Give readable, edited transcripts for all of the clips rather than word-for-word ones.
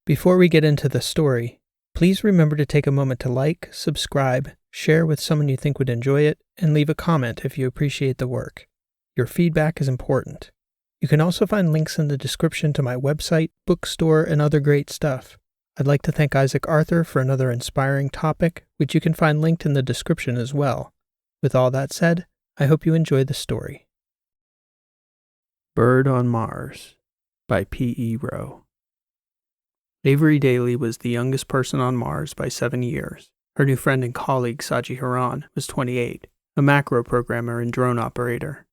Before we get into the story, please remember to take a moment to like, subscribe, share with someone you think would enjoy it, and leave a comment if you appreciate the work. Your feedback is important. You can also find links in the description to my website, bookstore, and other great stuff. I'd like to thank Isaac Arthur for another inspiring topic, which you can find linked in the description as well. With all that said, I hope you enjoy the story. Bird on Mars by P.E. Rowe. Avery Daly was the youngest person on Mars by 7 years. Her new friend and colleague, Saji Haran, was 28, a macro programmer and drone operator.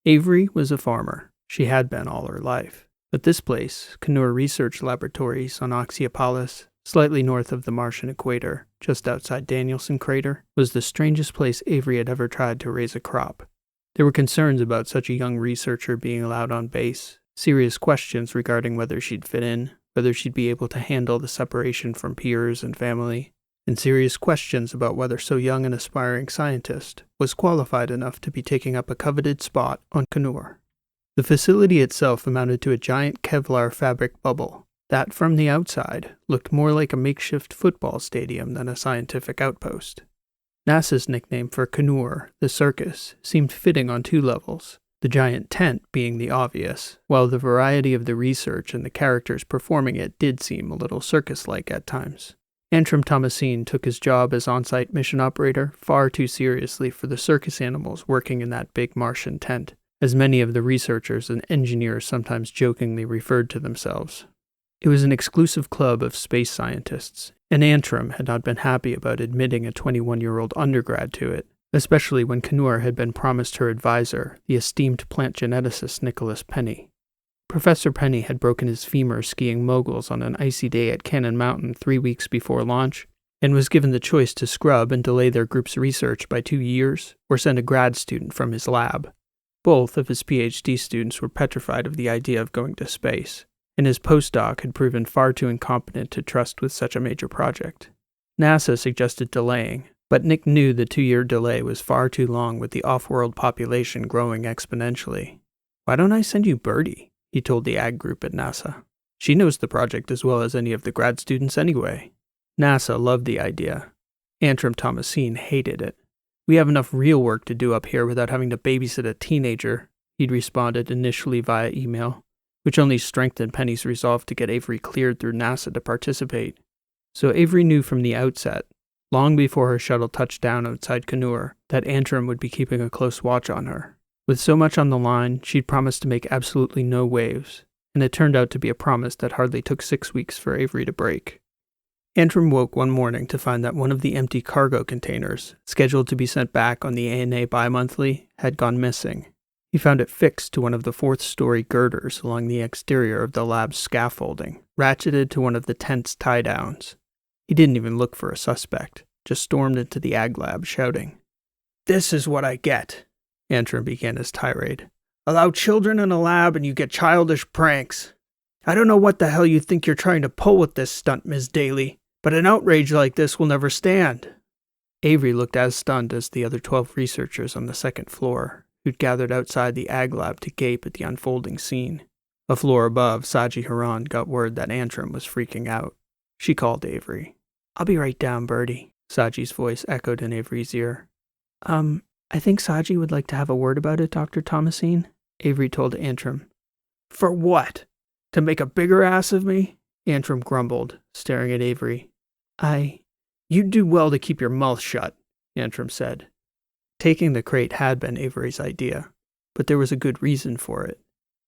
Avery was a farmer. She had been all her life. But this place, Kanur Research Laboratories on Oxiopolis, slightly north of the Martian equator, just outside Danielson Crater, was the strangest place Avery had ever tried to raise a crop. There were concerns about such a young researcher being allowed on base, serious questions regarding whether she'd fit in, whether she'd be able to handle the separation from peers and family, and serious questions about whether so young an aspiring scientist was qualified enough to be taking up a coveted spot on Kanur. The facility itself amounted to a giant Kevlar fabric bubble that, from the outside, looked more like a makeshift football stadium than a scientific outpost. NASA's nickname for Kanur, the circus, seemed fitting on two levels, the giant tent being the obvious, while the variety of the research and the characters performing it did seem a little circus-like at times. Antrim Thomasine took his job as on-site mission operator far too seriously for the circus animals working in that big Martian tent, as many of the researchers and engineers sometimes jokingly referred to themselves. It was an exclusive club of space scientists, and Antrim had not been happy about admitting a 21-year-old undergrad to it, especially when Kanur had been promised her advisor, the esteemed plant geneticist Nicholas Penny. Professor Penny had broken his femur skiing moguls on an icy day at Cannon Mountain 3 weeks before launch, and was given the choice to scrub and delay their group's research by 2 years, or send a grad student from his lab. Both of his PhD students were petrified of the idea of going to space, and his postdoc had proven far too incompetent to trust with such a major project. NASA suggested delaying, but Nick knew the 2-year delay was far too long with the off-world population growing exponentially. "Why don't I send you Birdie?" he told the ag group at NASA. "She knows the project as well as any of the grad students anyway." NASA loved the idea. Antrim Thomasine hated it. "We have enough real work to do up here without having to babysit a teenager," he'd responded initially via email, which only strengthened Penny's resolve to get Avery cleared through NASA to participate. So Avery knew from the outset, long before her shuttle touched down outside Kanur, that Antrim would be keeping a close watch on her. With so much on the line, she'd promised to make absolutely no waves, and it turned out to be a promise that hardly took 6 weeks for Avery to break. Antrim woke one morning to find that one of the empty cargo containers, scheduled to be sent back on the ANA bi-monthly, had gone missing. He found it fixed to one of the 4th-story girders along the exterior of the lab's scaffolding, ratcheted to one of the tent's tie-downs. He didn't even look for a suspect, just stormed into the ag lab shouting. "This is what I get," Antrim began his tirade. "Allow children in a lab and you get childish pranks. I don't know what the hell you think you're trying to pull with this stunt, Ms. Daly, but an outrage like this will never stand." Avery looked as stunned as the other 12 researchers on the 2nd floor, who'd gathered outside the ag lab to gape at the unfolding scene. A floor above, Saji Haran got word that Antrim was freaking out. She called Avery. "I'll be right down, Birdie," Saji's voice echoed in Avery's ear. I think Saji would like to have a word about it, Dr. Thomasine," Avery told Antrim. "For what? To make a bigger ass of me?" Antrim grumbled, staring at Avery. "You'd do well to keep your mouth shut," Antrim said. Taking the crate had been Avery's idea, but there was a good reason for it,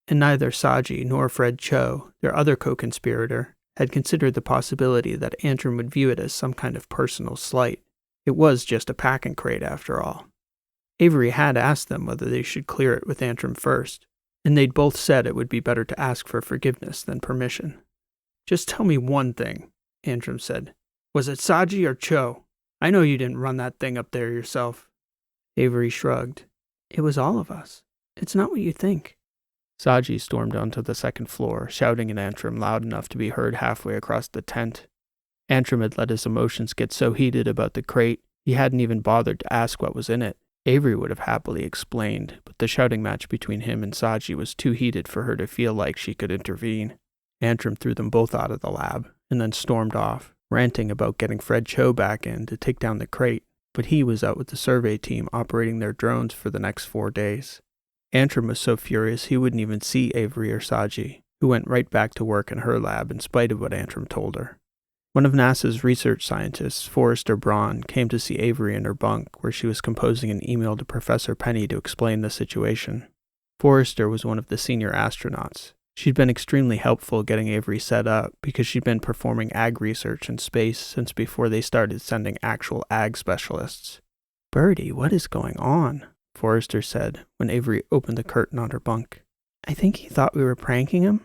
and neither Saji nor Fred Cho, their other co-conspirator, had considered the possibility that Antrim would view it as some kind of personal slight. It was just a packing crate after all. Avery had asked them whether they should clear it with Antrim first, and they'd both said it would be better to ask for forgiveness than permission. "Just tell me one thing," Antrim said. "Was it Saji or Cho? I know you didn't run that thing up there yourself." Avery shrugged. "It was all of us. It's not what you think." Saji stormed onto the 2nd floor, shouting at Antrim loud enough to be heard halfway across the tent. Antrim had let his emotions get so heated about the crate, he hadn't even bothered to ask what was in it. Avery would have happily explained, but the shouting match between him and Saji was too heated for her to feel like she could intervene. Antrim threw them both out of the lab, and then stormed off, ranting about getting Fred Cho back in to take down the crate, but he was out with the survey team operating their drones for the next 4 days. Antrim was so furious he wouldn't even see Avery or Saji, who went right back to work in her lab in spite of what Antrim told her. One of NASA's research scientists, Forrester Braun, came to see Avery in her bunk where she was composing an email to Professor Penny to explain the situation. Forrester was one of the senior astronauts. She'd been extremely helpful getting Avery set up because she'd been performing ag research in space since before they started sending actual ag specialists. "Birdie, what is going on?" Forrester said when Avery opened the curtain on her bunk. "I think he thought we were pranking him.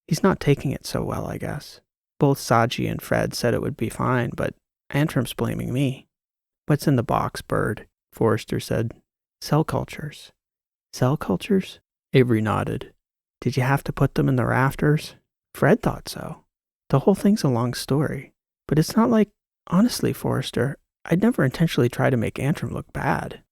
He's not taking it so well, I guess. Both Saji and Fred said it would be fine, but Antrim's blaming me." "What's in the box, Bird?" Forrester said. "Cell cultures." "Cell cultures?" Avery nodded. "Did you have to put them in the rafters?" "Fred thought so. The whole thing's a long story. But it's not like, honestly, Forrester, I'd never intentionally try to make Antrim look bad."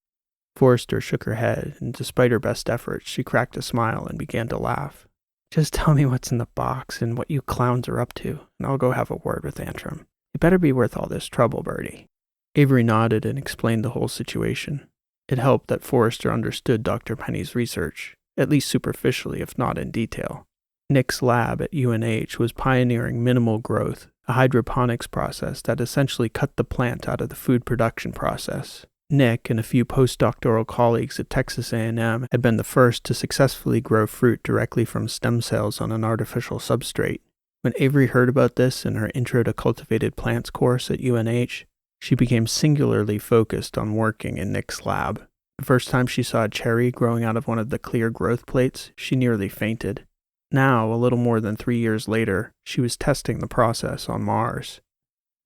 Forrester shook her head, and despite her best efforts, she cracked a smile and began to laugh. "Just tell me what's in the box and what you clowns are up to, and I'll go have a word with Antrim. It better be worth all this trouble, Birdie." Avery nodded and explained the whole situation. It helped that Forrester understood Dr. Penny's research, at least superficially if not in detail. Nick's lab at UNH was pioneering minimal growth, a hydroponics process that essentially cut the plant out of the food production process. Nick and a few postdoctoral colleagues at Texas A&M had been the first to successfully grow fruit directly from stem cells on an artificial substrate. When Avery heard about this in her Intro to Cultivated Plants course at UNH, she became singularly focused on working in Nick's lab. The first time she saw a cherry growing out of one of the clear growth plates, she nearly fainted. Now, a little more than 3 years later, she was testing the process on Mars.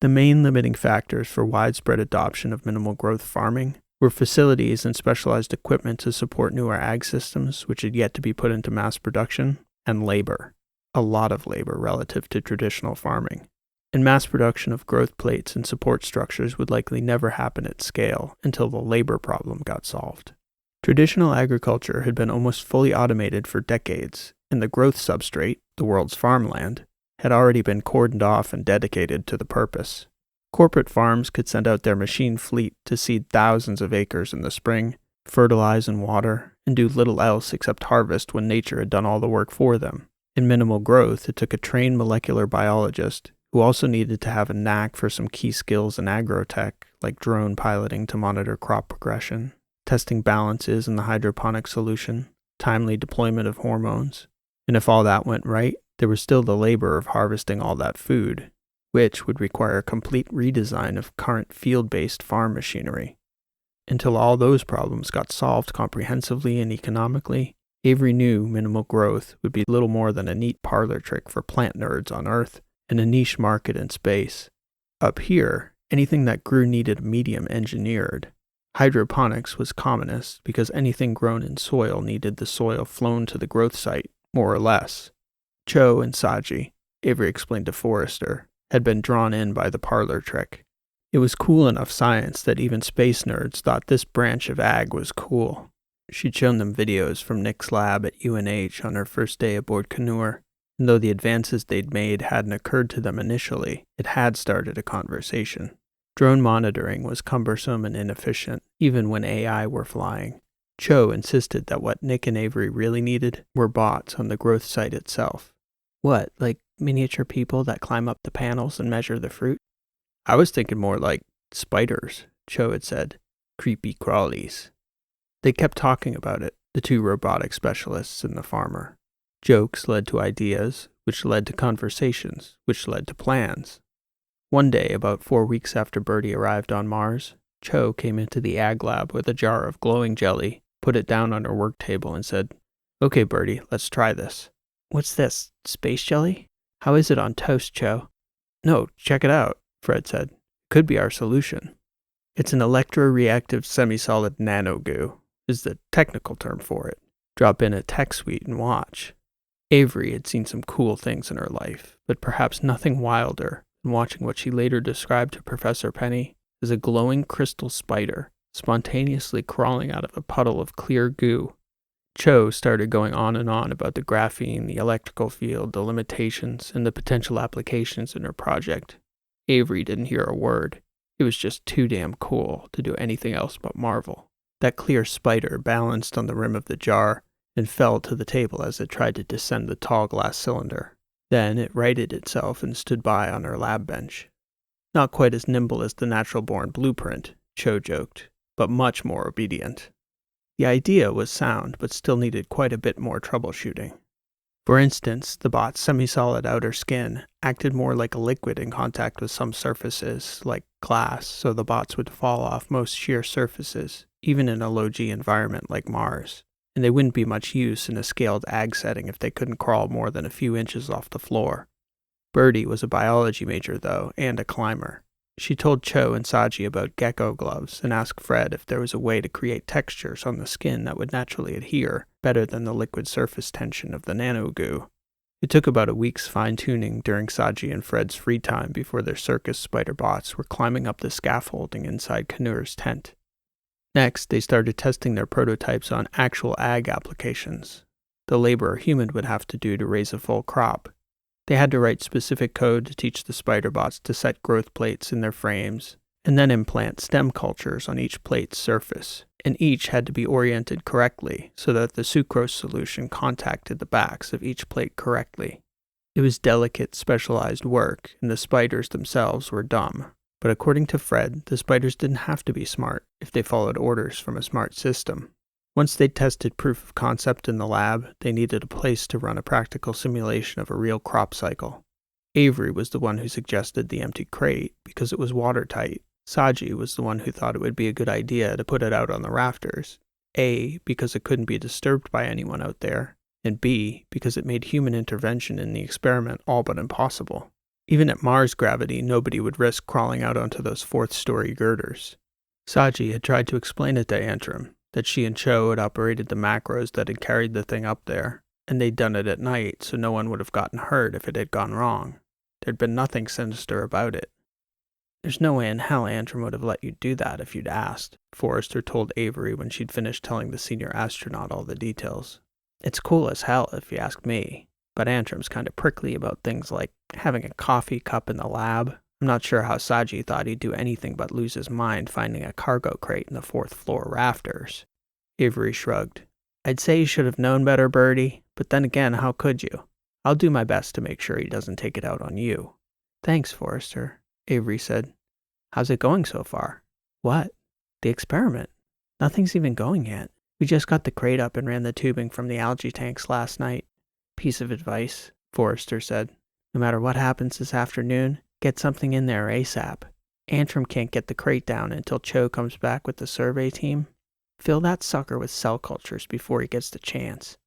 The main limiting factors for widespread adoption of minimal growth farming were facilities and specialized equipment to support newer ag systems, which had yet to be put into mass production, and labor. A lot of labor relative to traditional farming. And mass production of growth plates and support structures would likely never happen at scale until the labor problem got solved. Traditional agriculture had been almost fully automated for decades, and the growth substrate, the world's farmland, had already been cordoned off and dedicated to the purpose. Corporate farms could send out their machine fleet to seed thousands of acres in the spring, fertilize and water, and do little else except harvest when nature had done all the work for them. In minimal growth, it took a trained molecular biologist who also needed to have a knack for some key skills in agrotech, like drone piloting to monitor crop progression, testing balances in the hydroponic solution, timely deployment of hormones. And if all that went right, there was still the labor of harvesting all that food, which would require a complete redesign of current field-based farm machinery. Until all those problems got solved comprehensively and economically, Avery knew minimal growth would be little more than a neat parlor trick for plant nerds on Earth and a niche market in space. Up here, anything that grew needed medium engineered. Hydroponics was commonest because anything grown in soil needed the soil flown to the growth site, more or less. Cho and Saji, Avery explained to Forrester, had been drawn in by the parlor trick. It was cool enough science that even space nerds thought this branch of ag was cool. She'd shown them videos from Nick's lab at UNH on her first day aboard Canur, and though the advances they'd made hadn't occurred to them initially, it had started a conversation. Drone monitoring was cumbersome and inefficient, even when AI were flying. Cho insisted that what Nick and Avery really needed were bots on the growth site itself. "What, like miniature people that climb up the panels and measure the fruit?" "I was thinking more like spiders," Cho had said. "Creepy crawlies." They kept talking about it, the two robotic specialists and the farmer. Jokes led to ideas, which led to conversations, which led to plans. One day, about 4 weeks after Birdie arrived on Mars, Cho came into the ag lab with a jar of glowing jelly, put it down on her work table, and said, "Okay, Birdie, let's try this." "What's this, space jelly? How is it on toast, Cho?" "No, check it out," Fred said. "Could be our solution." "It's an electroreactive semi-solid nano-goo, is the technical term for it. Drop in a tech suite and watch." Avery had seen some cool things in her life, but perhaps nothing wilder than watching what she later described to Professor Penny as a glowing crystal spider spontaneously crawling out of a puddle of clear goo. Cho started going on and on about the graphene, the electrical field, the limitations, and the potential applications in her project. Avery didn't hear a word. It was just too damn cool to do anything else but marvel. That clear spider balanced on the rim of the jar and fell to the table as it tried to descend the tall glass cylinder. Then it righted itself and stood by on her lab bench. Not quite as nimble as the natural-born blueprint, Cho joked, but much more obedient. The idea was sound, but still needed quite a bit more troubleshooting. For instance, the bot's semi-solid outer skin acted more like a liquid in contact with some surfaces, like glass, so the bots would fall off most sheer surfaces, even in a low-G environment like Mars, and they wouldn't be much use in a scaled ag setting if they couldn't crawl more than a few inches off the floor. Birdie was a biology major, though, and a climber. She told Cho and Saji about gecko gloves and asked Fred if there was a way to create textures on the skin that would naturally adhere better than the liquid surface tension of the nano goo. It took about a week's fine-tuning during Saji and Fred's free time before their circus Spiderbots were climbing up the scaffolding inside Kanur's tent. Next, they started testing their prototypes on actual ag applications, the labor a human would have to do to raise a full crop. They had to write specific code to teach the Spiderbots to set growth plates in their frames, and then implant stem cultures on each plate's surface, and each had to be oriented correctly so that the sucrose solution contacted the backs of each plate correctly. It was delicate, specialized work, and the spiders themselves were dumb. But according to Fred, the spiders didn't have to be smart if they followed orders from a smart system. Once they'd tested proof of concept in the lab, they needed a place to run a practical simulation of a real crop cycle. Avery was the one who suggested the empty crate because it was watertight. Saji was the one who thought it would be a good idea to put it out on the rafters. A, because it couldn't be disturbed by anyone out there, and B, because it made human intervention in the experiment all but impossible. Even at Mars gravity, nobody would risk crawling out onto those fourth-story girders. Saji had tried to explain it to Antrim, that she and Cho had operated the macros that had carried the thing up there, and they'd done it at night so no one would have gotten hurt if it had gone wrong. There'd been nothing sinister about it. "There's no way in hell Antrim would have let you do that if you'd asked," Forrester told Avery when she'd finished telling the senior astronaut all the details. "It's cool as hell if you ask me, but Antrim's kind of prickly about things like having a coffee cup in the lab. I'm not sure how Saji thought he'd do anything but lose his mind finding a cargo crate in the fourth-floor rafters." Avery shrugged. "I'd say you should have known better, Birdie, but then again, how could you? I'll do my best to make sure he doesn't take it out on you." "Thanks, Forrester," Avery said. "How's it going so far?" "What?" "The experiment. Nothing's even going yet. We just got the crate up and ran the tubing from the algae tanks last night." "Piece of advice," Forrester said. "No matter what happens this afternoon, get something in there ASAP. Antrim can't get the crate down until Cho comes back with the survey team. Fill that sucker with cell cultures before he gets the chance."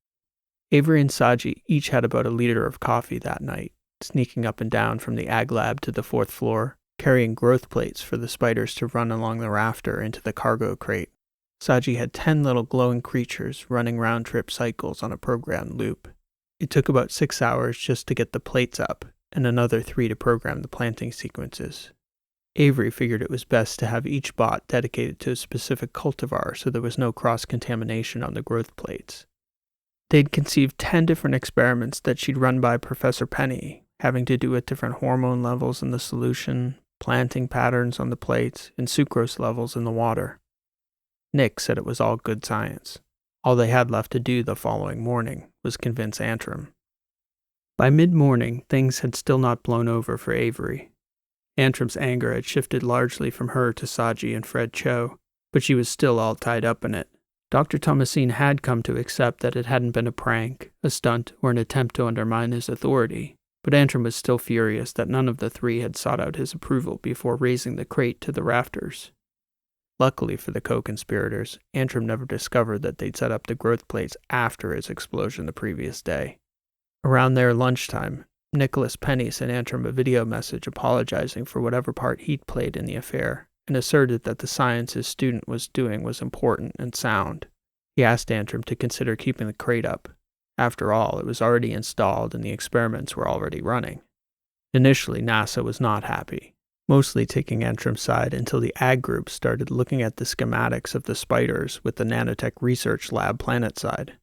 Avery and Saji each had about a liter of coffee that night, sneaking up and down from the ag lab to the fourth floor, carrying growth plates for the spiders to run along the rafter into the cargo crate. Saji had 10 little glowing creatures running round-trip cycles on a programmed loop. It took about 6 hours just to get the plates up, and another 3 to program the planting sequences. Avery figured it was best to have each bot dedicated to a specific cultivar so there was no cross-contamination on the growth plates. They'd conceived 10 different experiments that she'd run by Professor Penny, having to do with different hormone levels in the solution, planting patterns on the plates, and sucrose levels in the water. Nick said it was all good science. All they had left to do the following morning was convince Antrim. By mid-morning, things had still not blown over for Avery. Antrim's anger had shifted largely from her to Saji and Fred Cho, but she was still all tied up in it. Dr. Thomasine had come to accept that it hadn't been a prank, a stunt, or an attempt to undermine his authority, but Antrim was still furious that none of the 3 had sought out his approval before raising the crate to the rafters. Luckily for the co-conspirators, Antrim never discovered that they'd set up the growth plates after his explosion the previous day. Around their lunchtime, Nicholas Penny sent Antrim a video message apologizing for whatever part he'd played in the affair, and asserted that the science his student was doing was important and sound. He asked Antrim to consider keeping the crate up. After all, it was already installed and the experiments were already running. Initially, NASA was not happy, mostly taking Antrim's side until the ag group started looking at the schematics of the spiders with the nanotech research lab planet side.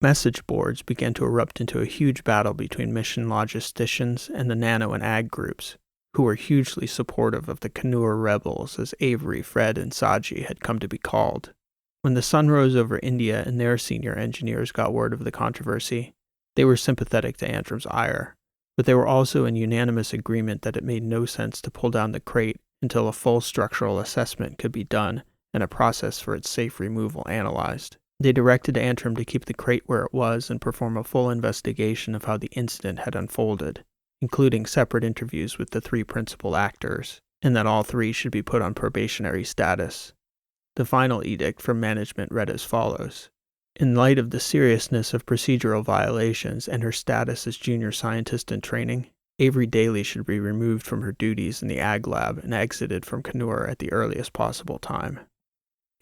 Message boards began to erupt into a huge battle between mission logisticians and the nano and ag groups, who were hugely supportive of the Kanur rebels, as Avery, Fred, and Saji had come to be called. When the sun rose over India and their senior engineers got word of the controversy, they were sympathetic to Antrim's ire, but they were also in unanimous agreement that it made no sense to pull down the crate until a full structural assessment could be done and a process for its safe removal analyzed. They directed Antrim to keep the crate where it was and perform a full investigation of how the incident had unfolded, including separate interviews with the 3 principal actors, and that all 3 should be put on probationary status. The final edict from management read as follows. In light of the seriousness of procedural violations and her status as junior scientist in training, Avery Daly should be removed from her duties in the Ag Lab and exited from Kanur at the earliest possible time.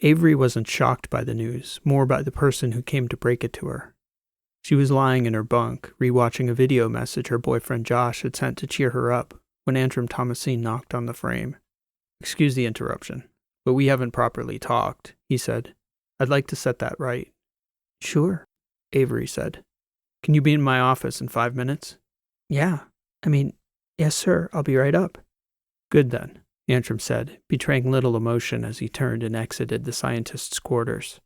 Avery wasn't shocked by the news, more by the person who came to break it to her. She was lying in her bunk, rewatching a video message her boyfriend Josh had sent to cheer her up, when Antrim Thomasine knocked on the frame. "Excuse the interruption, but we haven't properly talked," he said. "I'd like to set that right." "Sure," Avery said. "Can you be in my office in 5 minutes?" "Yeah. Yes, sir. I'll be right up." "Good then," Antrim said, betraying little emotion as he turned and exited the scientist's quarters.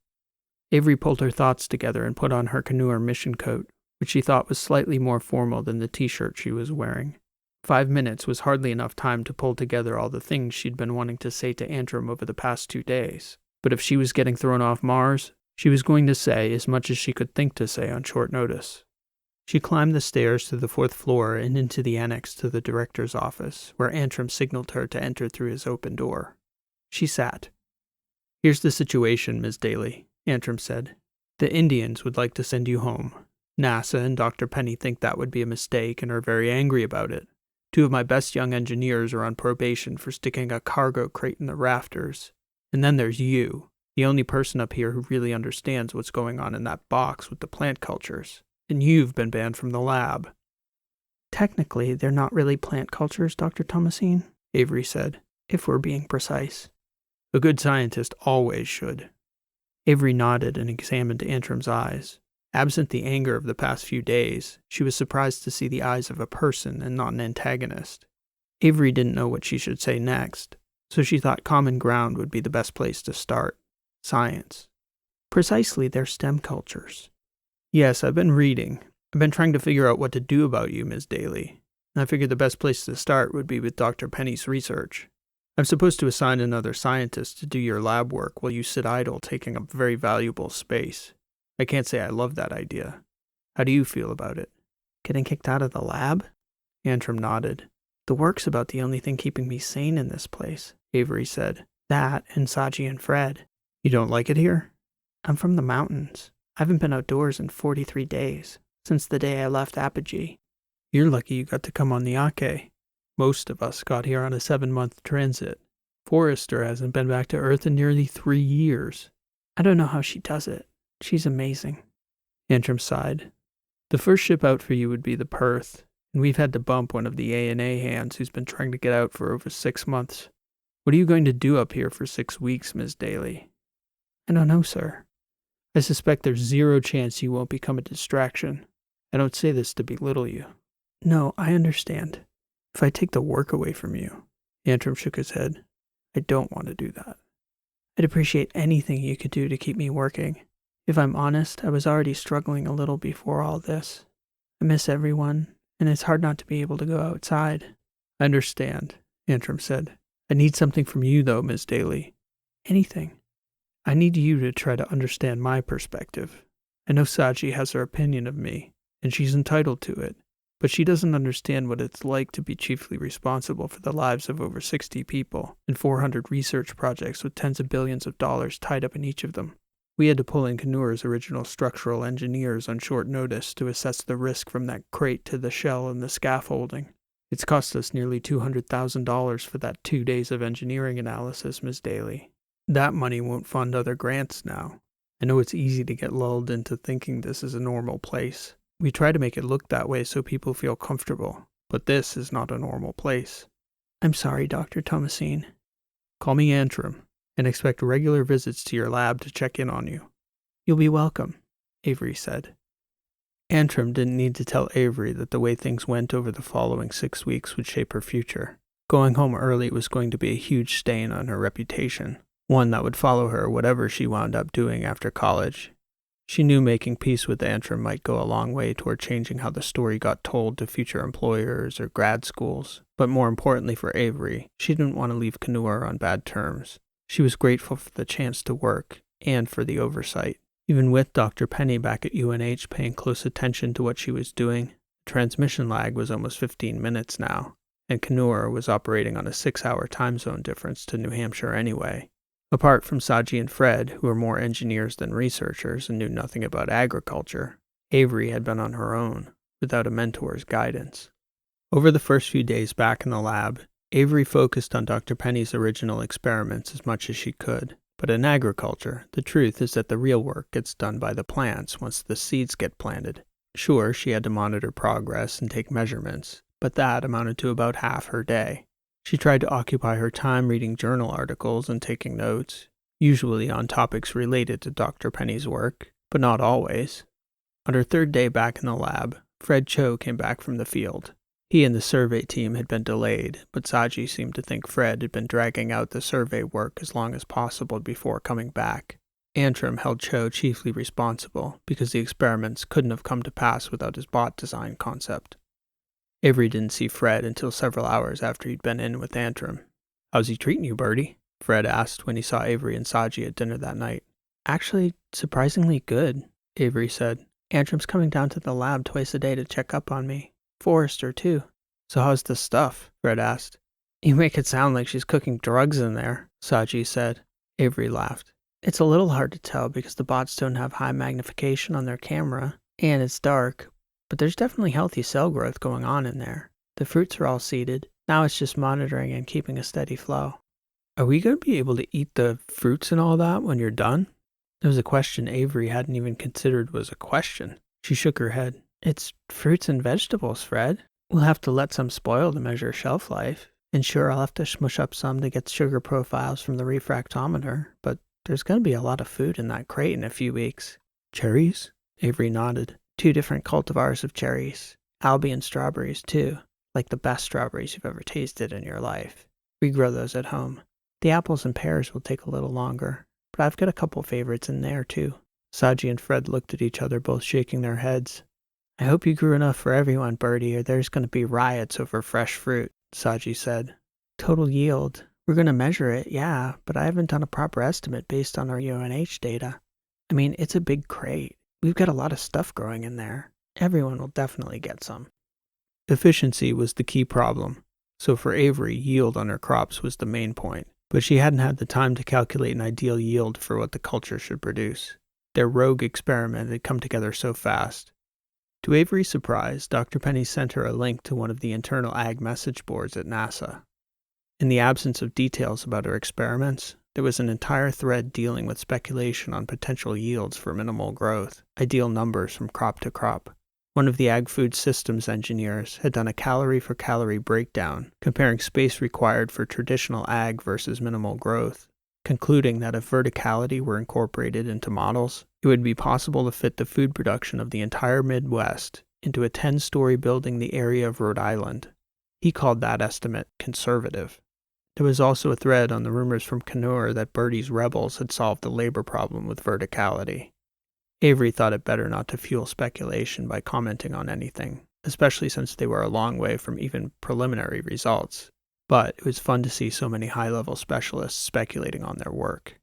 Avery pulled her thoughts together and put on her Kanur mission coat, which she thought was slightly more formal than the t-shirt she was wearing. 5 minutes was hardly enough time to pull together all the things she'd been wanting to say to Antrim over the past 2 days. But if she was getting thrown off Mars, she was going to say as much as she could think to say on short notice. She climbed the stairs to the 4th floor and into the annex to the director's office, where Antrim signaled her to enter through his open door. She sat. "Here's the situation, Ms. Daly," Antrim said. "The Indians would like to send you home. NASA and Dr. Penny think that would be a mistake and are very angry about it. 2 of my best young engineers are on probation for sticking a cargo crate in the rafters. And then there's you, the only person up here who really understands what's going on in that box with the plant cultures. And you've been banned from the lab." "Technically, they're not really plant cultures, Dr. Thomasine," Avery said, "if we're being precise." "A good scientist always should." Avery nodded and examined Antrim's eyes. Absent the anger of the past few days, she was surprised to see the eyes of a person and not an antagonist. Avery didn't know what she should say next, so she thought common ground would be the best place to start. Science. "Precisely, they're STEM cultures." "Yes, I've been reading. I've been trying to figure out what to do about you, Ms. Daly. And I figured the best place to start would be with Dr. Penny's research. I'm supposed to assign another scientist to do your lab work while you sit idle, taking up very valuable space. I can't say I love that idea. How do you feel about it?" "Getting kicked out of the lab?" Antrim nodded. "The work's about the only thing keeping me sane in this place," Avery said. "That and Saji and Fred." "You don't like it here?" "I'm from the mountains. I haven't been outdoors in 43 days, since the day I left Apogee." "You're lucky you got to come on the Ake. Most of us got here on a 7-month transit. Forrester hasn't been back to Earth in nearly 3 years. I don't know how she does it. She's amazing." Antrim sighed. "The first ship out for you would be the Perth, and we've had to bump one of the A&A hands who's been trying to get out for over 6 months. What are you going to do up here for 6 weeks, Ms. Daly?" "I don't know, sir." "I suspect there's 0 chance you won't become a distraction. I don't say this to belittle you." "No, I understand." "If I take the work away from you," Antrim shook his head, "I don't want to do that." "I'd appreciate anything you could do to keep me working. If I'm honest, I was already struggling a little before all this. I miss everyone, and it's hard not to be able to go outside." "I understand," Antrim said. "I need something from you, though, Ms. Daly." "Anything." "I need you to try to understand my perspective. I know Saji has her opinion of me, and she's entitled to it, but she doesn't understand what it's like to be chiefly responsible for the lives of over 60 people and 400 research projects with tens of billions of dollars tied up in each of them. We had to pull in Kanur's original structural engineers on short notice to assess the risk from that crate to the shell and the scaffolding. It's cost us nearly $200,000 for that 2 days of engineering analysis, Ms. Daly. That money won't fund other grants now. I know it's easy to get lulled into thinking this is a normal place. We try to make it look that way so people feel comfortable, but this is not a normal place." "I'm sorry, Dr. Thomasine." "Call me Antrim, and expect regular visits to your lab to check in on you." "You'll be welcome," Avery said. Antrim didn't need to tell Avery that the way things went over the following 6 weeks would shape her future. Going home early was going to be a huge stain on her reputation, one that would follow her whatever she wound up doing after college. She knew making peace with Antrim might go a long way toward changing how the story got told to future employers or grad schools, but more importantly for Avery, she didn't want to leave Kanur on bad terms. She was grateful for the chance to work, and for the oversight. Even with Dr. Penny back at UNH paying close attention to what she was doing, the transmission lag was almost 15 minutes now, and Kanur was operating on a 6-hour time zone difference to New Hampshire anyway. Apart from Saji and Fred, who were more engineers than researchers and knew nothing about agriculture, Avery had been on her own, without a mentor's guidance. Over the first few days back in the lab, Avery focused on Dr. Penny's original experiments as much as she could. But in agriculture, the truth is that the real work gets done by the plants once the seeds get planted. Sure, she had to monitor progress and take measurements, but that amounted to about half her day. She tried to occupy her time reading journal articles and taking notes, usually on topics related to Dr. Penny's work, but not always. On her third day back in the lab, Fred Cho came back from the field. He and the survey team had been delayed, but Saji seemed to think Fred had been dragging out the survey work as long as possible before coming back. Antrim held Cho chiefly responsible because the experiments couldn't have come to pass without his bot design concept. Avery didn't see Fred until several hours after he'd been in with Antrim. "How's he treating you, Bertie?" Fred asked when he saw Avery and Saji at dinner that night. "Actually, surprisingly good," Avery said. "Antrim's coming down to the lab twice a day to check up on me. Forrester, too." "So how's the stuff?" Fred asked. "You make it sound like she's cooking drugs in there," Saji said. Avery laughed. "It's a little hard to tell because the bots don't have high magnification on their camera, and it's dark, but there's definitely healthy cell growth going on in there. The fruits are all seeded. Now it's just monitoring and keeping a steady flow." "Are we going to be able to eat the fruits and all that when you're done?" It was a question Avery hadn't even considered was a question. She shook her head. "It's fruits and vegetables, Fred. We'll have to let some spoil to measure shelf life. And sure, I'll have to smush up some to get sugar profiles from the refractometer, but there's going to be a lot of food in that crate in a few weeks." "Cherries?" Avery nodded. 2 different cultivars of cherries. Albion strawberries, too. Like the best strawberries you've ever tasted in your life. We grow those at home. The apples and pears will take a little longer, but I've got a couple favorites in there, too." Saji and Fred looked at each other, both shaking their heads. "I hope you grew enough for everyone, Bertie, or there's going to be riots over fresh fruit," Saji said. "Total yield. We're going to measure it, yeah, but I haven't done a proper estimate based on our UNH data. I mean, it's a big crate. We've got a lot of stuff growing in there. Everyone will definitely get some." Efficiency was the key problem, so for Avery, yield on her crops was the main point, but she hadn't had the time to calculate an ideal yield for what the culture should produce. Their rogue experiment had come together so fast. To Avery's surprise, Dr. Penny sent her a link to one of the internal ag message boards at NASA. In the absence of details about her experiments, there was an entire thread dealing with speculation on potential yields for minimal growth, ideal numbers from crop to crop. One of the ag food systems engineers had done a calorie-for-calorie breakdown, comparing space required for traditional ag versus minimal growth, concluding that if verticality were incorporated into models, it would be possible to fit the food production of the entire Midwest into a 10-story building the area of Rhode Island. He called that estimate conservative. There was also a thread on the rumors from Kanur that Bertie's rebels had solved the labor problem with verticality. Avery thought it better not to fuel speculation by commenting on anything, especially since they were a long way from even preliminary results. But it was fun to see so many high-level specialists speculating on their work.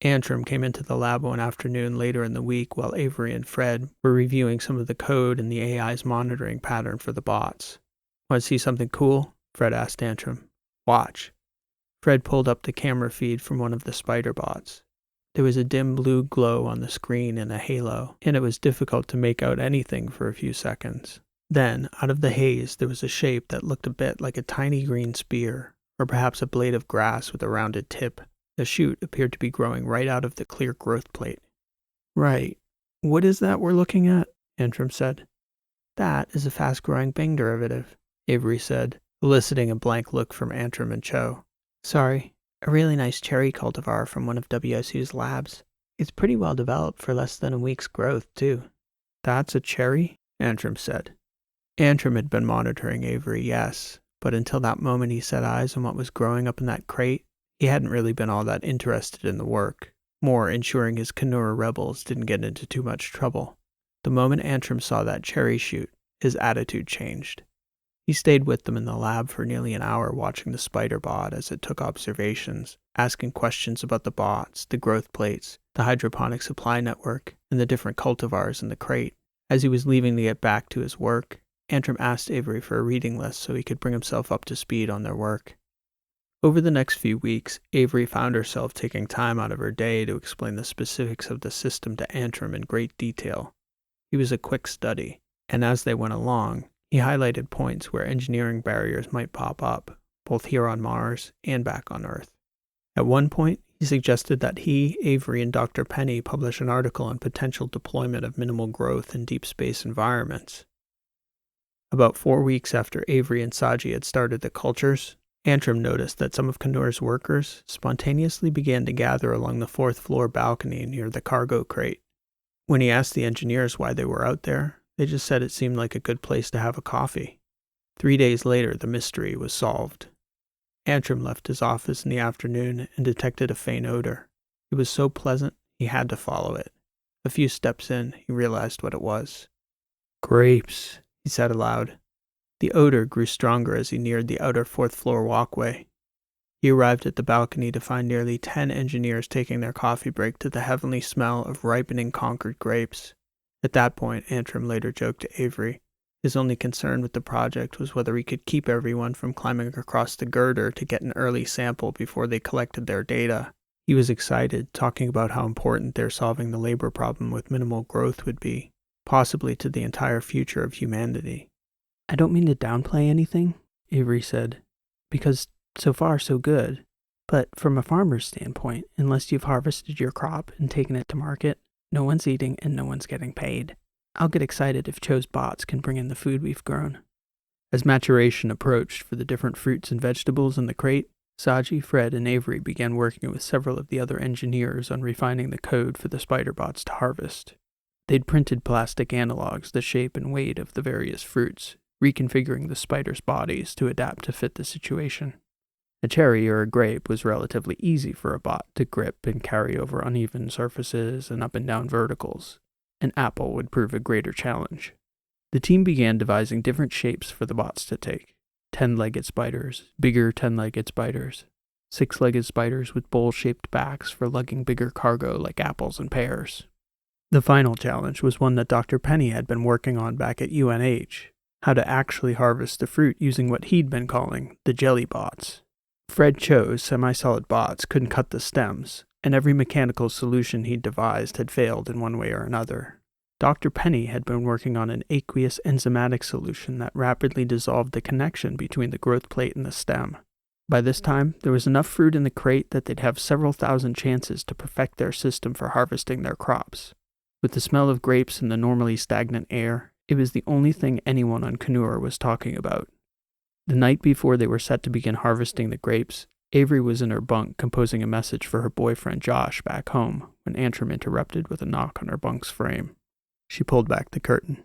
Antrim came into the lab one afternoon later in the week while Avery and Fred were reviewing some of the code and the AI's monitoring pattern for the bots. "Want to see something cool?" Fred asked Antrim. "Watch." Fred pulled up the camera feed from one of the Spiderbots. There was a dim blue glow on the screen in a halo, and it was difficult to make out anything for a few seconds. Then, out of the haze, there was a shape that looked a bit like a tiny green spear, or perhaps a blade of grass with a rounded tip. The shoot appeared to be growing right out of the clear growth plate. "Right. What is that we're looking at?" Antrim said. "That is a fast-growing Bing derivative," Avery said, eliciting a blank look from Antrim and Cho. "Sorry. A really nice cherry cultivar from one of WSU's labs. It's pretty well developed for less than a week's growth, too." That's a cherry? Antrim said. Antrim had been monitoring Avery, yes, but until that moment he set eyes on what was growing up in that crate, he hadn't really been all that interested in the work, more ensuring his Kenora rebels didn't get into too much trouble. The moment Antrim saw that cherry shoot, his attitude changed. He stayed with them in the lab for nearly an hour watching the Spiderbot as it took observations, asking questions about the bots, the growth plates, the hydroponic supply network, and the different cultivars in the crate. As he was leaving to get back to his work, Antrim asked Avery for a reading list so he could bring himself up to speed on their work. Over the next few weeks, Avery found herself taking time out of her day to explain the specifics of the system to Antrim in great detail. He was a quick study, and as they went along, he highlighted points where engineering barriers might pop up, both here on Mars and back on Earth. At one point, he suggested that he, Avery, and Dr. Penny publish an article on potential deployment of minimal growth in deep space environments. About 4 weeks after Avery and Saji had started the cultures, Antrim noticed that some of Kenora's workers spontaneously began to gather along the 4th floor balcony near the cargo crate. When he asked the engineers why they were out there, they just said it seemed like a good place to have a coffee. 3 days later, the mystery was solved. Antrim left his office in the afternoon and detected a faint odor. It was so pleasant, he had to follow it. A few steps in, he realized what it was. "Grapes," he said aloud. The odor grew stronger as he neared the outer 4th floor walkway. He arrived at the balcony to find nearly 10 engineers taking their coffee break to the heavenly smell of ripening Concord grapes. At that point, Antrim later joked to Avery. His only concern with the project was whether he could keep everyone from climbing across the girder to get an early sample before they collected their data. He was excited, talking about how important their solving the labor problem with minimal growth would be, possibly to the entire future of humanity. "I don't mean to downplay anything," Avery said, "because so far so good. But from a farmer's standpoint, unless you've harvested your crop and taken it to market, no one's eating and no one's getting paid. I'll get excited if Cho's bots can bring in the food we've grown." As maturation approached for the different fruits and vegetables in the crate, Saji, Fred, and Avery began working with several of the other engineers on refining the code for the Spiderbots to harvest. They'd printed plastic analogs the shape and weight of the various fruits, reconfiguring the spiders' bodies to adapt to fit the situation. A cherry or a grape was relatively easy for a bot to grip and carry over uneven surfaces and up and down verticals. An apple would prove a greater challenge. The team began devising different shapes for the bots to take. 10-legged spiders, bigger 10-legged spiders, 6-legged spiders with bowl-shaped backs for lugging bigger cargo like apples and pears. The final challenge was one that Dr. Penny had been working on back at UNH, how to actually harvest the fruit using what he'd been calling the jelly bots. Fred Cho's semi-solid bots couldn't cut the stems, and every mechanical solution he'd devised had failed in one way or another. Dr. Penny had been working on an aqueous enzymatic solution that rapidly dissolved the connection between the growth plate and the stem. By this time, there was enough fruit in the crate that they'd have several thousand chances to perfect their system for harvesting their crops. With the smell of grapes in the normally stagnant air, it was the only thing anyone on Kenora was talking about. The night before they were set to begin harvesting the grapes, Avery was in her bunk composing a message for her boyfriend Josh back home when Antrim interrupted with a knock on her bunk's frame. She pulled back the curtain.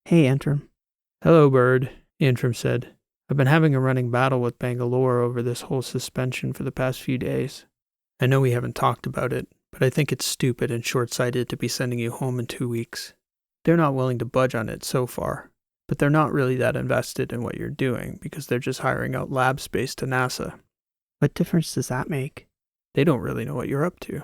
"Hey, Antrim." "Hello, Bird," Antrim said. "I've been having a running battle with Bangalore over this whole suspension for the past few days. I know we haven't talked about it, but I think it's stupid and short-sighted to be sending you home in 2 weeks. They're not willing to budge on it so far, but they're not really that invested in what you're doing because they're just hiring out lab space to NASA. What difference does that make? They don't really know what you're up to.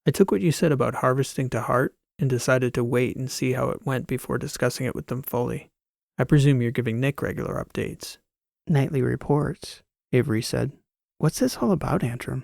I took what you said about harvesting to heart and decided to wait and see how it went before discussing it with them fully. I presume you're giving Nick regular updates." "Nightly reports," Avery said. "What's this all about, Antrim?"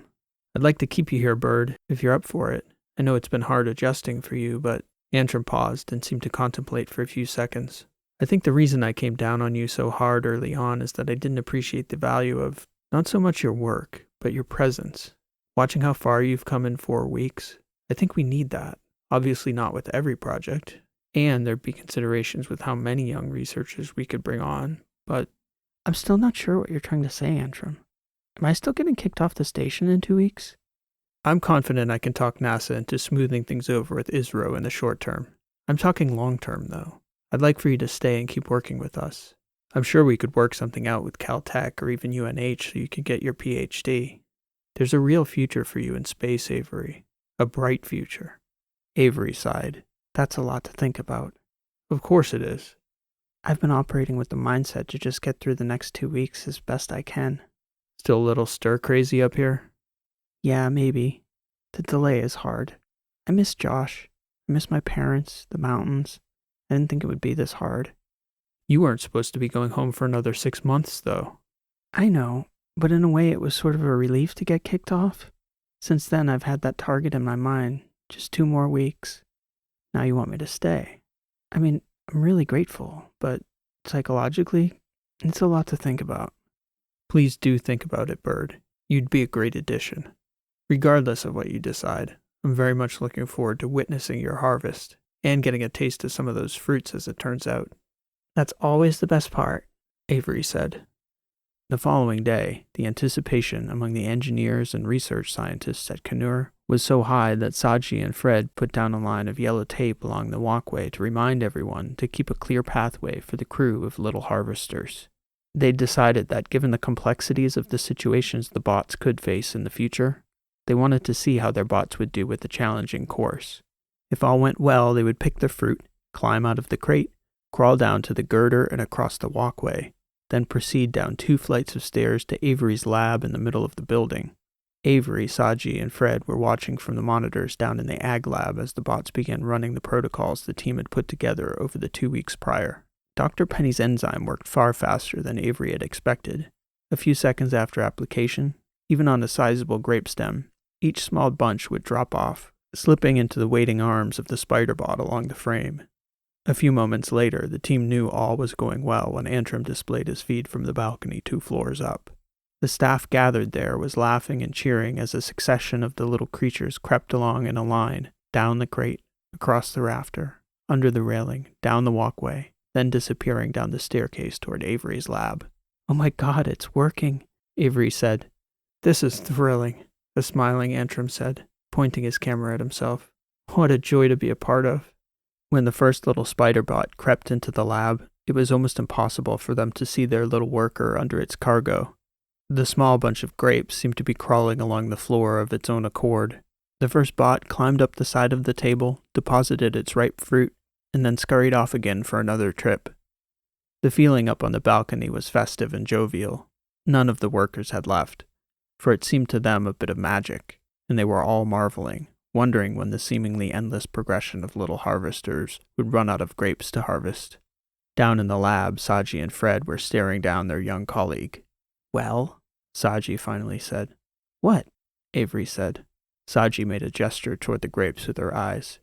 "I'd like to keep you here, Bird, if you're up for it. I know it's been hard adjusting for you, but..." Antrim paused and seemed to contemplate for a few seconds. "I think the reason I came down on you so hard early on is that I didn't appreciate the value of not so much your work, but your presence. Watching how far you've come in 4 weeks, I think we need that. Obviously not with every project, and there'd be considerations with how many young researchers we could bring on, but..." "I'm still not sure what you're trying to say, Antrim. Am I still getting kicked off the station in 2 weeks?" "I'm confident I can talk NASA into smoothing things over with ISRO in the short term. I'm talking long-term, though. I'd like for you to stay and keep working with us. I'm sure we could work something out with Caltech or even UNH so you can get your PhD. There's a real future for you in space, Avery. A bright future. Avery sighed. That's a lot to think about. Of course it is. I've been operating with the mindset to just get through the next 2 weeks as best I can. Still a little stir-crazy up here? Yeah, maybe. The delay is hard. I miss Josh. I miss my parents, the mountains. I didn't think it would be this hard. You weren't supposed to be going home for another 6 months, though. I know, but in a way it was sort of a relief to get kicked off. Since then, I've had that target in my mind. Just 2 more weeks. Now you want me to stay. I mean, I'm really grateful, but psychologically, it's a lot to think about. Please do think about it, Bird. You'd be a great addition. Regardless of what you decide, I'm very much looking forward to witnessing your harvest and getting a taste of some of those fruits as it turns out. That's always the best part, Avery said. The following day, the anticipation among the engineers and research scientists at Canur was so high that Saji and Fred put down a line of yellow tape along the walkway to remind everyone to keep a clear pathway for the crew of little harvesters. They'd decided that given the complexities of the situations the bots could face in the future, they wanted to see how their bots would do with the challenging course. If all went well, they would pick the fruit, climb out of the crate, crawl down to the girder and across the walkway, then proceed down 2 flights of stairs to Avery's lab in the middle of the building. Avery, Saji, and Fred were watching from the monitors down in the ag lab as the bots began running the protocols the team had put together over the 2 weeks prior. Dr. Penny's enzyme worked far faster than Avery had expected. A few seconds after application, even on a sizable grape stem, each small bunch would drop off, slipping into the waiting arms of the Spiderbot along the frame. A few moments later, the team knew all was going well when Antrim displayed his feed from the balcony 2 floors up. The staff gathered there was laughing and cheering as a succession of the little creatures crept along in a line, down the crate, across the rafter, under the railing, down the walkway, then disappearing down the staircase toward Avery's lab. Oh my God, it's working, Avery said. This is thrilling, the smiling Antrim said, pointing his camera at himself. What a joy to be a part of. When the first little Spiderbot crept into the lab, it was almost impossible for them to see their little worker under its cargo. The small bunch of grapes seemed to be crawling along the floor of its own accord. The first bot climbed up the side of the table, deposited its ripe fruit, and then scurried off again for another trip. The feeling up on the balcony was festive and jovial. None of the workers had left, for it seemed to them a bit of magic, and they were all marveling, wondering when the seemingly endless progression of little harvesters would run out of grapes to harvest. Down in the lab, Saji and Fred were staring down their young colleague. Well, Saji finally said. What? Avery said. Saji made a gesture toward the grapes with her eyes.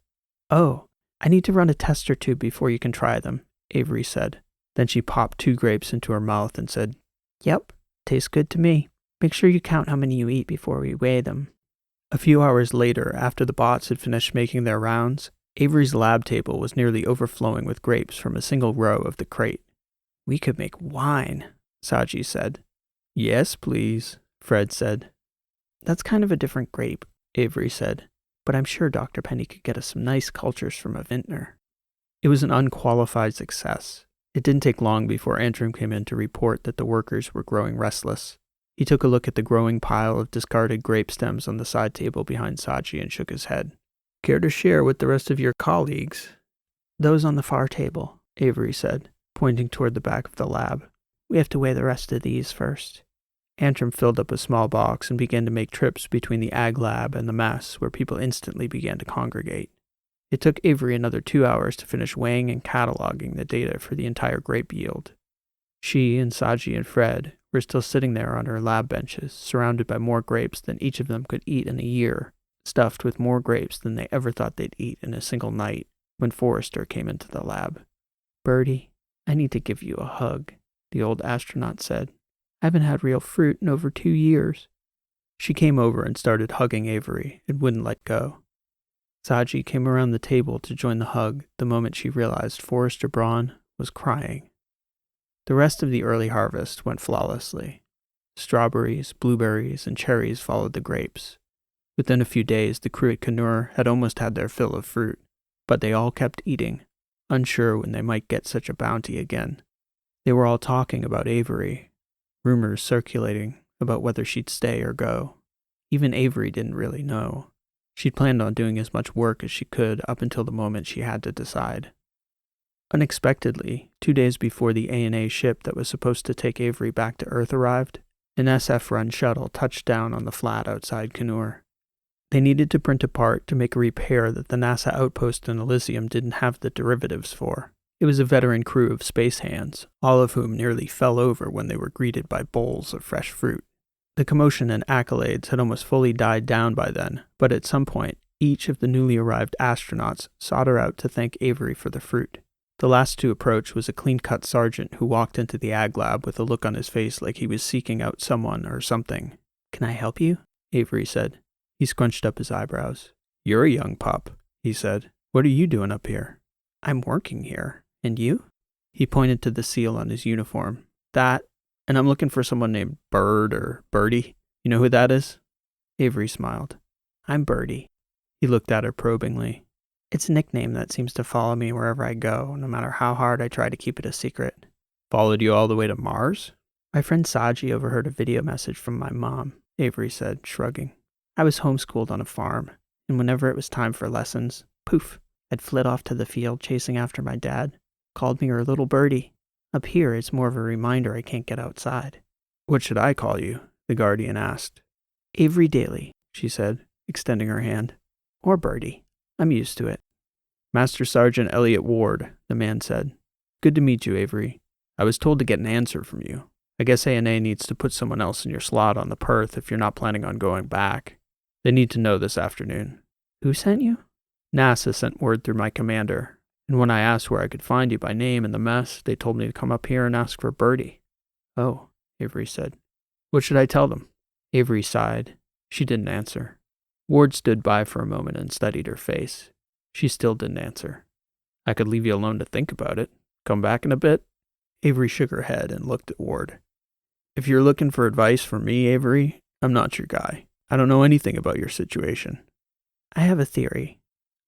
Oh, I need to run a test or 2 before you can try them, Avery said. Then she popped 2 grapes into her mouth and said, Yep, tastes good to me. Make sure you count how many you eat before we weigh them. A few hours later, after the bots had finished making their rounds, Avery's lab table was nearly overflowing with grapes from a single row of the crate. We could make wine, Saji said. Yes, please, Fred said. That's kind of a different grape, Avery said, but I'm sure Dr. Penny could get us some nice cultures from a vintner. It was an unqualified success. It didn't take long before Antrim came in to report that the workers were growing restless. He took a look at the growing pile of discarded grape stems on the side table behind Saji and shook his head. Care to share with the rest of your colleagues? Those on the far table, Avery said, pointing toward the back of the lab. We have to weigh the rest of these first. Antrim filled up a small box and began to make trips between the ag lab and the mess, where people instantly began to congregate. It took Avery another 2 hours to finish weighing and cataloging the data for the entire grape yield. She and Saji and Fred were still sitting there on her lab benches, surrounded by more grapes than each of them could eat in a year, stuffed with more grapes than they ever thought they'd eat in a single night, when Forrester came into the lab. Birdie, I need to give you a hug, the old astronaut said. I haven't had real fruit in over 2 years. She came over and started hugging Avery and wouldn't let go. Saji came around the table to join the hug the moment she realized Forrester Braun was crying. The rest of the early harvest went flawlessly. Strawberries, blueberries, and cherries followed the grapes. Within a few days, the crew at Canur had almost had their fill of fruit, but they all kept eating, unsure when they might get such a bounty again. They were all talking about Avery, rumors circulating about whether she'd stay or go. Even Avery didn't really know. She'd planned on doing as much work as she could up until the moment she had to decide. Unexpectedly, 2 days before the ANA ship that was supposed to take Avery back to Earth arrived, an SF-run shuttle touched down on the flat outside Canur. They needed to print a part to make a repair that the NASA outpost in Elysium didn't have the derivatives for. It was a veteran crew of space hands, all of whom nearly fell over when they were greeted by bowls of fresh fruit. The commotion and accolades had almost fully died down by then, but at some point, each of the newly arrived astronauts sought her out to thank Avery for the fruit. The last to approach was a clean-cut sergeant who walked into the ag lab with a look on his face like he was seeking out someone or something. "Can I help you?" Avery said. He scrunched up his eyebrows. "You're a young pup," he said. "What are you doing up here?" "I'm working here. And you?" He pointed to the seal on his uniform. "That, and I'm looking for someone named Bird or Birdie. You know who that is?" Avery smiled. "I'm Birdie." He looked at her probingly. "It's a nickname that seems to follow me wherever I go, no matter how hard I try to keep it a secret." "Followed you all the way to Mars?" "My friend Saji overheard a video message from my mom," Avery said, shrugging. "I was homeschooled on a farm, and whenever it was time for lessons, poof, I'd flit off to the field chasing after my dad. Called me her little birdie. Up here, it's more of a reminder I can't get outside." "What should I call you?" the Guardian asked. "Avery Daly," she said, extending her hand. "Or Birdie. I'm used to it." "Master Sergeant Elliot Ward," the man said. "Good to meet you, Avery. I was told to get an answer from you. I guess ANA needs to put someone else in your slot on the Perth if you're not planning on going back. They need to know this afternoon." "Who sent you?" "NASA sent word through my commander, and when I asked where I could find you by name in the mess, they told me to come up here and ask for Birdie." "Oh," Avery said. "What should I tell them?" Avery sighed. She didn't answer. Ward stood by for a moment and studied her face. She still didn't answer. "I could leave you alone to think about it. Come back in a bit?" Avery shook her head and looked at Ward. "If you're looking for advice from me, Avery, I'm not your guy. I don't know anything about your situation." "I have a theory."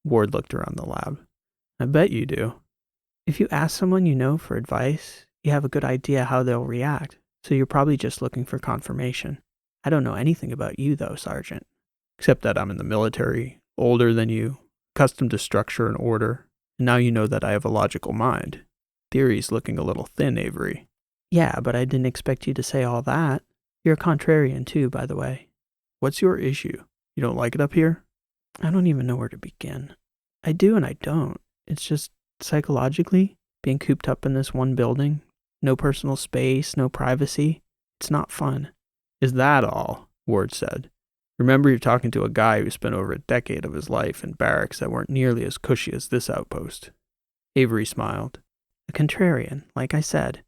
Ward looked around the lab. "I bet you do." "If you ask someone you know for advice, you have a good idea how they'll react, so you're probably just looking for confirmation. I don't know anything about you, though, Sergeant." "Except that I'm in the military, older than you, accustomed to structure and order, and now you know that I have a logical mind. Theory's looking a little thin, Avery." "Yeah, but I didn't expect you to say all that. You're a contrarian, too, by the way." "What's your issue? You don't like it up here?" "I don't even know where to begin. I do and I don't. It's just, psychologically, being cooped up in this one building, no personal space, no privacy, it's not fun." "Is that all?" Ward said. "Remember, you're talking to a guy who spent over a decade of his life in barracks that weren't nearly as cushy as this outpost." Avery smiled. "A contrarian, like I said."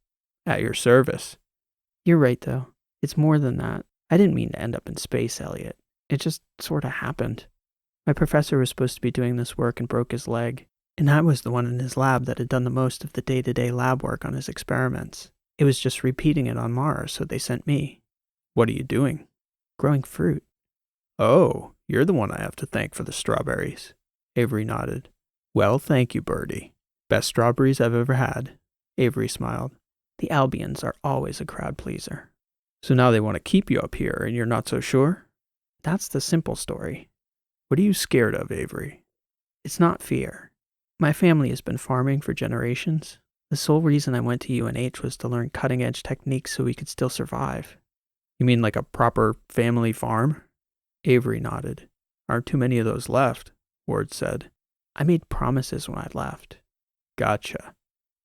"At your service." "You're right, though. It's more than that. I didn't mean to end up in space, Elliot. It just sort of happened. My professor was supposed to be doing this work and broke his leg, and I was the one in his lab that had done the most of the day-to-day lab work on his experiments. It was just repeating it on Mars, so they sent me." "What are you doing?" "Growing fruit." "Oh, you're the one I have to thank for the strawberries." Avery nodded. "Well, thank you, Birdie. Best strawberries I've ever had." Avery smiled. "The Albions are always a crowd pleaser." "So now they want to keep you up here, and you're not so sure?" "That's the simple story." "What are you scared of, Avery?" "It's not fear. My family has been farming for generations. The sole reason I went to UNH was to learn cutting-edge techniques so we could still survive." "You mean like a proper family farm?" Avery nodded. "Aren't too many of those left," Ward said. "I made promises when I left." "Gotcha."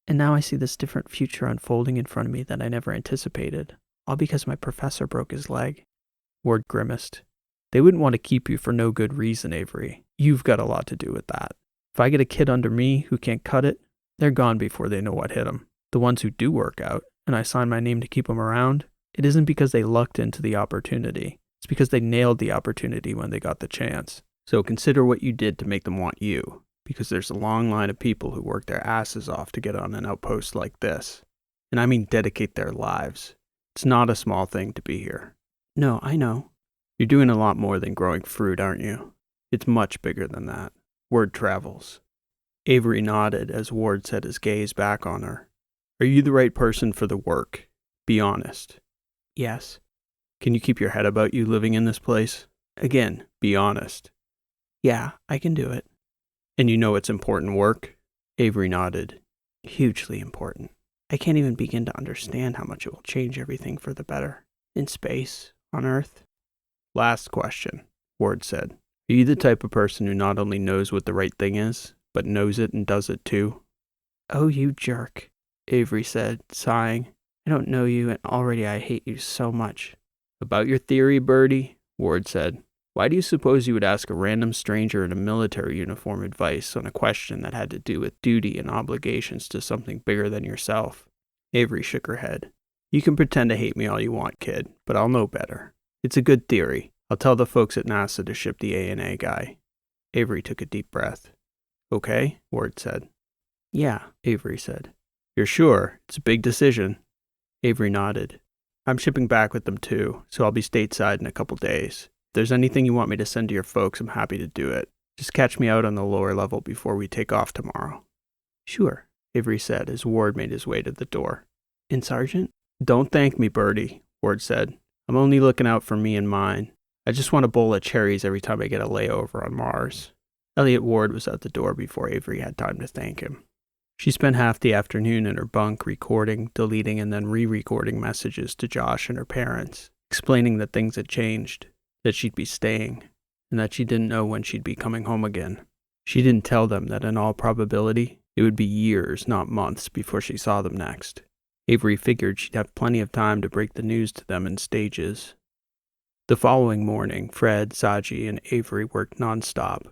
"And now I see this different future unfolding in front of me that I never anticipated, all because my professor broke his leg." Ward grimaced. "They wouldn't want to keep you for no good reason, Avery. You've got a lot to do with that. If I get a kid under me who can't cut it, they're gone before they know what hit them. The ones who do work out, and I sign my name to keep them around, it isn't because they lucked into the opportunity. It's because they nailed the opportunity when they got the chance. So consider what you did to make them want you, because there's a long line of people who work their asses off to get on an outpost like this. And I mean dedicate their lives. It's not a small thing to be here." "No, I know." "You're doing a lot more than growing fruit, aren't you? It's much bigger than that. Word travels." Avery nodded as Ward set his gaze back on her. Are you the right person for the work? Be honest. Yes. Can you keep your head about you living in this place? Again, be honest. Yeah, I can do it. And you know it's important work? Avery nodded. Hugely important. I can't even begin to understand how much it will change everything for the better. In space, on Earth. Last question, Ward said. Are you the type of person who not only knows what the right thing is, but knows it and does it too? Oh, you jerk, Avery said, sighing. I don't know you, and already I hate you so much. About your theory, Birdie, Ward said. Why do you suppose you would ask a random stranger in a military uniform advice on a question that had to do with duty and obligations to something bigger than yourself? Avery shook her head. You can pretend to hate me all you want, kid, but I'll know better. It's a good theory. I'll tell the folks at NASA to ship the A&A guy. Avery took a deep breath. Okay, Ward said. Yeah, Avery said. You're sure? It's a big decision. Avery nodded. I'm shipping back with them too, so I'll be stateside in a couple days. If there's anything you want me to send to your folks, I'm happy to do it. Just catch me out on the lower level before we take off tomorrow. Sure, Avery said as Ward made his way to the door. And Sergeant? Don't thank me, Birdie, Ward said. I'm only looking out for me and mine. I just want a bowl of cherries every time I get a layover on Mars. Elliot Ward was out the door before Avery had time to thank him. She spent half the afternoon in her bunk recording, deleting, and then re-recording messages to Josh and her parents, explaining that things had changed, that she'd be staying, and that she didn't know when she'd be coming home again. She didn't tell them that in all probability, it would be years, not months, before she saw them next. Avery figured she'd have plenty of time to break the news to them in stages. The following morning, Fred, Saji, and Avery worked nonstop,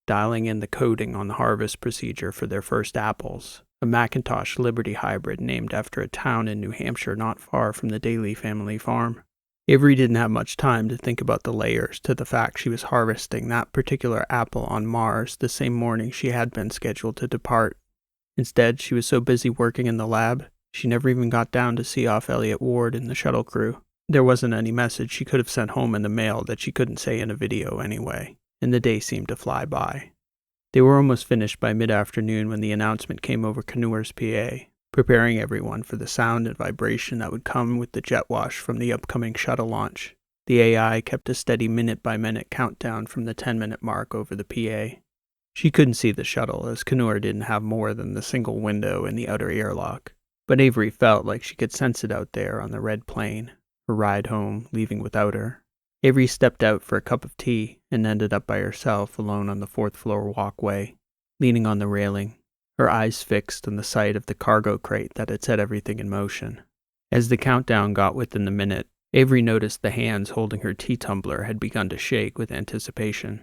dialing in the coding on the harvest procedure for their first apples, a Macintosh Liberty hybrid named after a town in New Hampshire not far from the Daly family farm. Avery didn't have much time to think about the layers to the fact she was harvesting that particular apple on Mars the same morning she had been scheduled to depart. Instead, she was so busy working in the lab, she never even got down to see off Elliot Ward and the shuttle crew. There wasn't any message she could have sent home in the mail that she couldn't say in a video anyway, and the day seemed to fly by. They were almost finished by mid-afternoon when the announcement came over Kanuer's PA, preparing everyone for the sound and vibration that would come with the jet wash from the upcoming shuttle launch. The AI kept a steady minute-by-minute countdown from the 10-minute mark over the PA. She couldn't see the shuttle, as Kanuer didn't have more than the single window in the outer airlock, but Avery felt like she could sense it out there on the red plain, her ride home leaving without her. Avery stepped out for a cup of tea and ended up by herself alone on the fourth-floor walkway, leaning on the railing, her eyes fixed on the sight of the cargo crate that had set everything in motion. As the countdown got within the minute, Avery noticed the hands holding her tea tumbler had begun to shake with anticipation.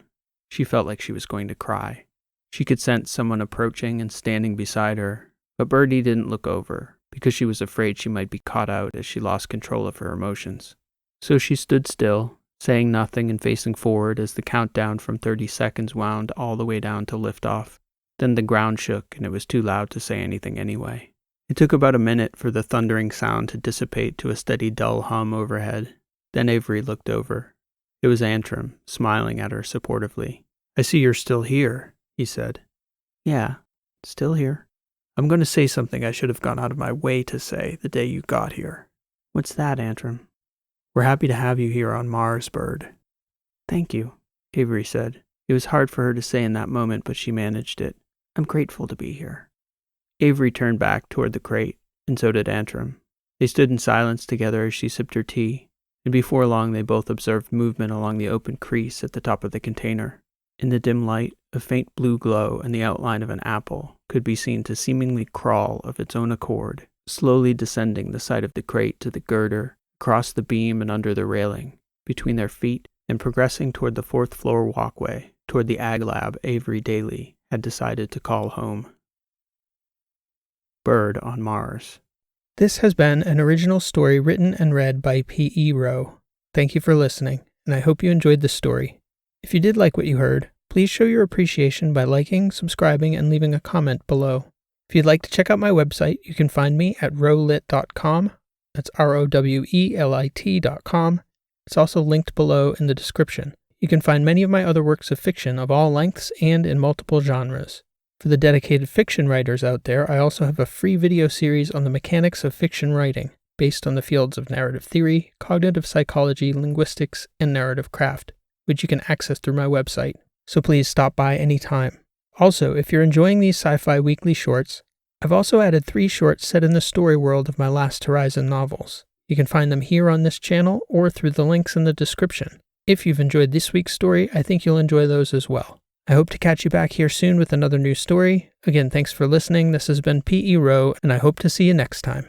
She felt like she was going to cry. She could sense someone approaching and standing beside her, but Birdie didn't look over, because she was afraid she might be caught out as she lost control of her emotions. So she stood still, saying nothing and facing forward as the countdown from 30 seconds wound all the way down to liftoff. Then the ground shook and it was too loud to say anything anyway. It took about a minute for the thundering sound to dissipate to a steady dull hum overhead. Then Avery looked over. It was Antrim, smiling at her supportively. I see you're still here, he said. Yeah, still here. I'm going to say something I should have gone out of my way to say the day you got here. What's that, Antrim? We're happy to have you here on Mars, Bird. Thank you, Avery said. It was hard for her to say in that moment, but she managed it. I'm grateful to be here. Avery turned back toward the crate, and so did Antrim. They stood in silence together as she sipped her tea, and before long they both observed movement along the open crease at the top of the container. In the dim light, a faint blue glow and the outline of an apple could be seen to seemingly crawl of its own accord, slowly descending the side of the crate to the girder, across the beam and under the railing, between their feet, and progressing toward the fourth-floor walkway, toward the ag lab Avery Daly had decided to call home. Bird on Mars. This has been an original story written and read by P.E. Rowe. Thank you for listening, and I hope you enjoyed the story. If you did like what you heard, please show your appreciation by liking, subscribing, and leaving a comment below. If you'd like to check out my website, you can find me at rowlit.com. That's ROWELIT.com. It's also linked below in the description. You can find many of my other works of fiction of all lengths and in multiple genres. For the dedicated fiction writers out there, I also have a free video series on the mechanics of fiction writing, based on the fields of narrative theory, cognitive psychology, linguistics, and narrative craft, which you can access through my website. So please stop by anytime. Also, if you're enjoying these sci-fi weekly shorts, I've also added 3 shorts set in the story world of my Last Horizon novels. You can find them here on this channel or through the links in the description. If you've enjoyed this week's story, I think you'll enjoy those as well. I hope to catch you back here soon with another new story. Again, thanks for listening. This has been P.E. Rowe, and I hope to see you next time.